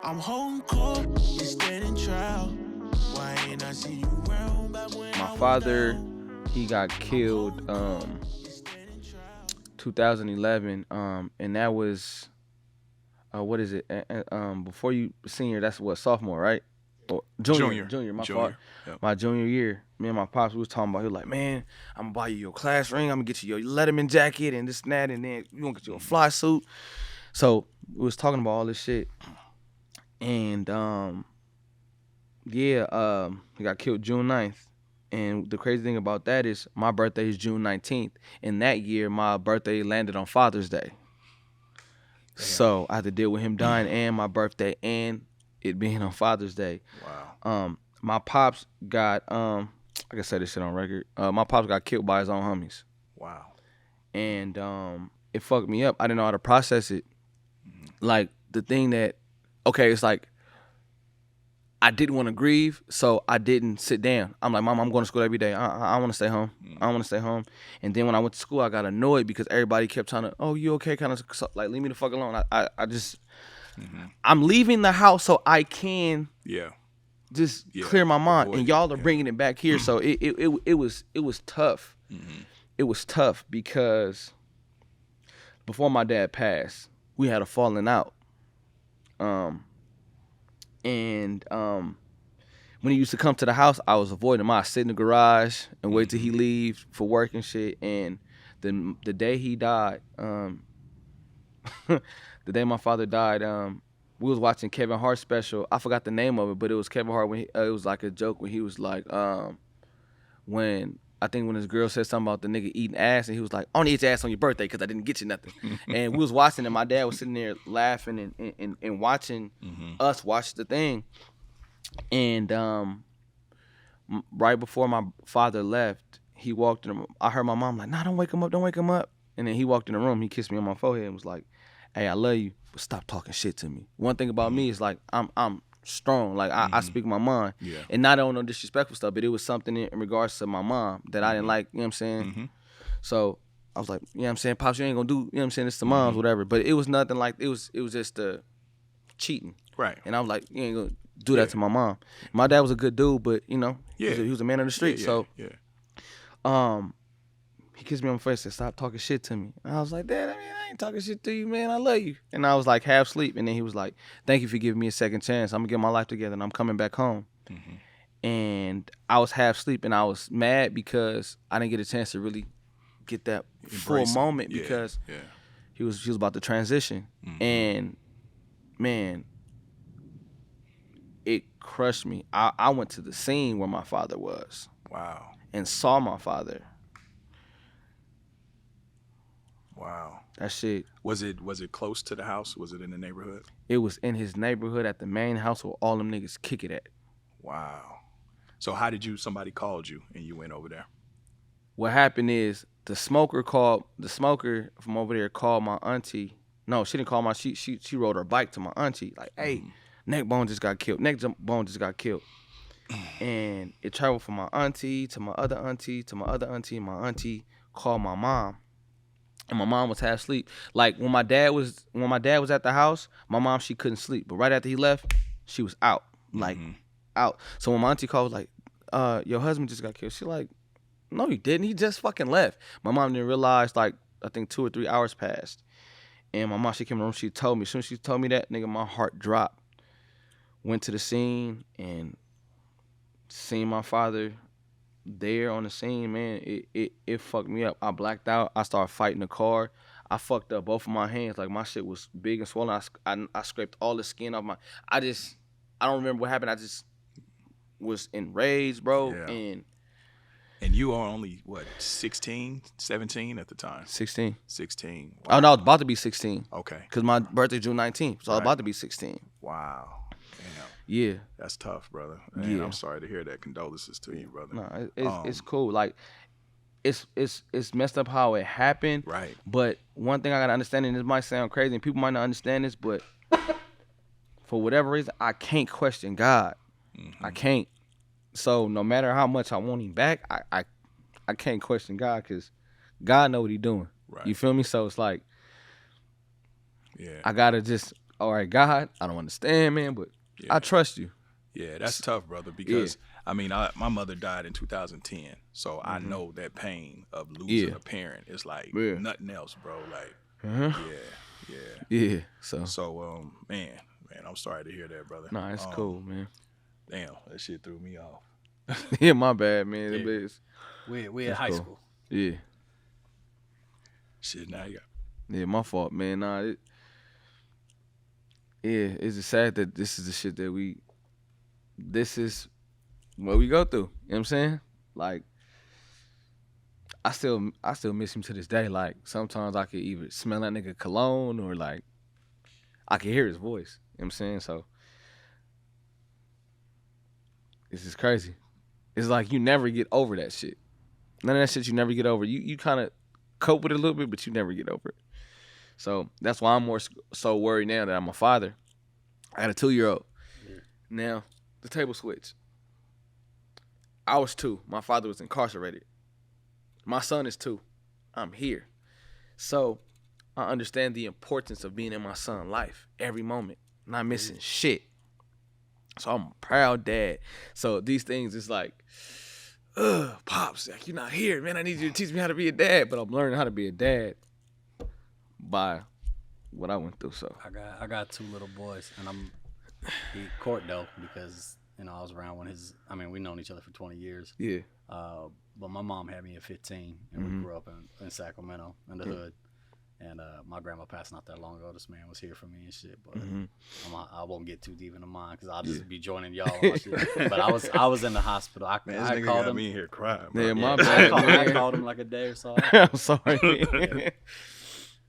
I'm holding court, you standing trial. Why ain't I see you around back when My father, he got killed 2011, and that was what is it? Before you senior, that's what, sophomore, right? Or junior. My fault. Yep. My junior year, me and my pops, we was talking about. He was like, "Man, I'm gonna buy you your class ring. I'm gonna get you your Letterman jacket and this and that, and then you gonna get you a fly suit." So we was talking about all this shit, and he got killed June 9th. And the crazy thing about that is my birthday is June 19th, and that year my birthday landed on Father's Day. Damn. So I had to deal with him dying and my birthday and it being on Father's Day. Wow. My pops got I can say this shit on record. My pops got killed by his own homies. Wow. And it fucked me up. I didn't know how to process it. Mm-hmm. Like the thing that, okay, it's like I didn't want to grieve, so I didn't sit down. I'm like, Mom, I'm going to school every day. I want to stay home. Mm-hmm. I want to stay home. And then when I went to school, I got annoyed because everybody kept trying to, oh, you okay? Kind of like, leave me the fuck alone. I just, I'm leaving the house so I can just clear my mind. And y'all are bringing it back here. So it was tough. Mm-hmm. It was tough because before my dad passed, we had a falling out. And when he used to come to the house, I was avoiding him. I'd sit in the garage and wait till he leave for work and shit. And the day he died, the day my father died, we was watching Kevin Hart's special. I forgot the name of it, but it was Kevin Hart when it was like a joke when he was like, when his girl said something about the nigga eating ass, and he was like, I only eat your ass on your birthday because I didn't get you nothing. And we was watching, and my dad was sitting there laughing and watching us watch the thing. And right before my father left, he walked in. I heard my mom like, "Nah, don't wake him up." And then he walked in the room. He kissed me on my forehead and was like, "Hey, I love you, but stop talking shit to me." One thing about me is like I'm strong. Like I speak my mind. Yeah. And not on no disrespectful stuff, but it was something in regards to my mom that I didn't like, you know what I'm saying? Mm-hmm. So I was like, you know what I'm saying, Pops, you ain't gonna do, you know what I'm saying, it's the moms, whatever. But it was nothing like, it was just cheating. Right. And I was like, you ain't gonna do that to my mom. My dad was a good dude, but you know, he was a man of the street. He kissed me on my face and said, stop talking shit to me. And I was like, Dad, I ain't talking shit to you, man. I love you. And I was like half asleep. And then he was like, thank you for giving me a second chance. I'm going to get my life together and I'm coming back home. Mm-hmm. And I was half asleep and I was mad because I didn't get a chance to really get that full moment because he was about to transition. Mm-hmm. And, man, it crushed me. I went to the scene where my father was. Wow. And saw my father. Wow. That shit. Was it close to the house? Was it in the neighborhood? It was in his neighborhood at the main house where all them niggas kick it at. Wow. So how did somebody called you and you went over there? What happened is the smoker from over there called my auntie. No, she didn't call my, she rode her bike to my auntie. Like, hey, Neckbone just got killed. Neckbone just got killed. And it traveled from my auntie to my other auntie to my other auntie. And my auntie called my mom. And my mom was half asleep. Like when my dad was at the house, my mom, she couldn't sleep. But right after he left, she was out. Like out. So when my auntie called, like, your husband just got killed. She like, no, he didn't. He just fucking left. My mom didn't realize, like, I think 2 or 3 hours passed. And my mom, she came in the room, she told me. As soon as she told me that, nigga, my heart dropped. Went to the scene and seen my father there on the scene, man. It fucked me up. I blacked out. I started fighting the car. I fucked up both of my hands. Like, my shit was big and swollen. I scraped all the skin off my... I don't remember what happened. I just was enraged, bro. Yeah. And you are only, what, 16, 17 at the time? 16. 16. Wow. Oh, no, I was about to be 16. Okay. Because my birthday June 19th, so I was about to be 16. Wow. Damn. Yeah. That's tough, brother. Man, yeah. I'm sorry to hear that. Condolences to you, brother. No, it's cool. Like, it's messed up how it happened. Right. But one thing I gotta understand, and this might sound crazy, and people might not understand this, but for whatever reason, I can't question God. Mm-hmm. I can't. So no matter how much I want him back, I can't question God because God know what he doing. Right. You feel me? So it's like, I gotta just all right, God, I don't understand, man, but I trust you. Yeah, that's tough, brother, because I mean, my mother died in 2010, so I know that pain of losing a parent is like nothing else, bro. Like, Yeah. So man, I'm sorry to hear that, brother. Nah, it's cool, man. Damn, that shit threw me off. Yeah, my bad, man. We in high school. Yeah. Shit, now you got. Yeah, my fault, man. Nah, it's just sad that this is the shit that this is what we go through. You know what I'm saying? Like, I still miss him to this day. Like, sometimes I could either smell that nigga cologne or like I can hear his voice. You know what I'm saying? So this is crazy. It's like you never get over that shit. None of that shit you never get over. You kind of cope with it a little bit, but you never get over it. So that's why I'm more so worried now that I'm a father. I got a 2-year-old. Yeah. Now, the table switch. I was 2. My father was incarcerated. My son is 2. I'm here. So I understand the importance of being in my son's life every moment, not missing shit. So I'm a proud dad. So these things is like, Pops, like, you're not here, man. I need you to teach me how to be a dad. But I'm learning how to be a dad by what I went through. So I got 2 little boys, and he Court though, because I was around when we've known each other for 20 years. Yeah. But my mom had me at 15, and we grew up in Sacramento in the hood. And my grandma passed not that long ago. This man was here for me and shit. But I won't get too deep into mine because I'll just be joining y'all on my shit. But I was in the hospital. I nigga called got him. me here crying, bro. Yeah, my bad. I called him like a day or so. I'm sorry.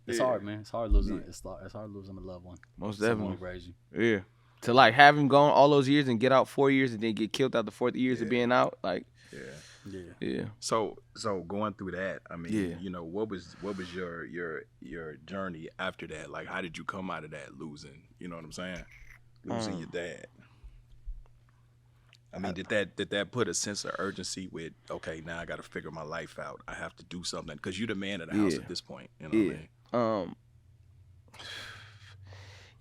It's hard, man. It's hard losing. It's hard losing a loved one. Most definitely. Raise you. Yeah. To like have him gone all those years and get out 4 years and then get killed out the 4th years of being out, like. Yeah. So going through that, I mean, what was your journey after that? Like, how did you come out of that losing? You know what I'm saying? Losing your dad. I mean, did that put a sense of urgency with, okay, now I got to figure my life out. I have to do something because you're the man of the house at this point. You know what I mean?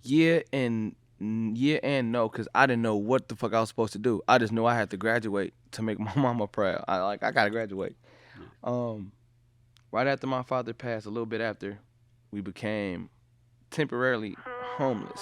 Yeah and no, because I didn't know what the fuck I was supposed to do. I just knew I had to graduate to make my mama proud. I gotta graduate. Right after my father passed, a little bit after, we became temporarily homeless.